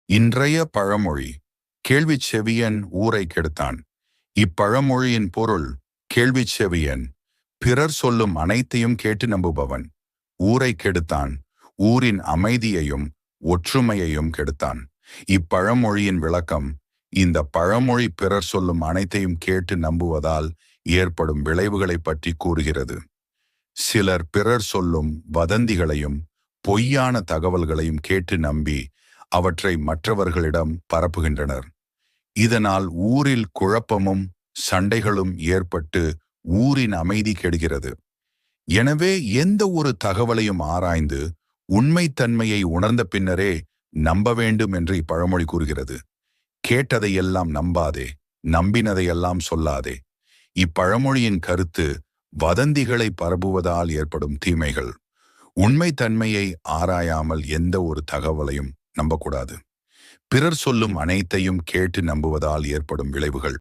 இன்றைய பழமொழி கேள்விச் செவியன் ஊரை கெடுத்தான். இப்பழமொழியின் பொருள், கேள்விச் செவியன் பிறர் சொல்லும் அனைத்தையும் கேட்டு நம்புபவன் ஊரை கெடுத்தான், ஊரின் அமைதியையும் ஒற்றுமையையும் கெடுத்தான். இப்பழமொழியின் விளக்கம், இந்த பழமொழி பிறர் சொல்லும் அனைத்தையும் கேட்டு நம்புவதால் ஏற்படும் விளைவுகளை பற்றி கூறுகிறது. சிலர் பிறர் சொல்லும் வதந்திகளையும் பொய்யான தகவல்களையும் கேட்டு நம்பி அவற்றை மற்றவர்களிடம் பரப்புகின்றனர். இதனால் ஊரில் குழப்பமும் சண்டைகளும் ஏற்பட்டு ஊரின் அமைதி கெடுகிறது. எனவே எந்த ஒரு தகவலையும் ஆராய்ந்து உண்மைத்தன்மையை உணர்ந்த பின்னரே நம்ப வேண்டும் என்று இப்பழமொழி கூறுகிறது. கேட்டதையெல்லாம் நம்பாதே, நம்பினதையெல்லாம் சொல்லாதே. இப்பழமொழியின் கருத்து, வதந்திகளை பரப்புவதால் ஏற்படும் தீமைகள். உண்மைத்தன்மையை ஆராயாமல் எந்த ஒரு தகவலையும் நம்பக்கூடாது. பிறர் சொல்லும் அனைத்தையும் கேட்டு நம்புவதால் ஏற்படும் விளைவுகள்.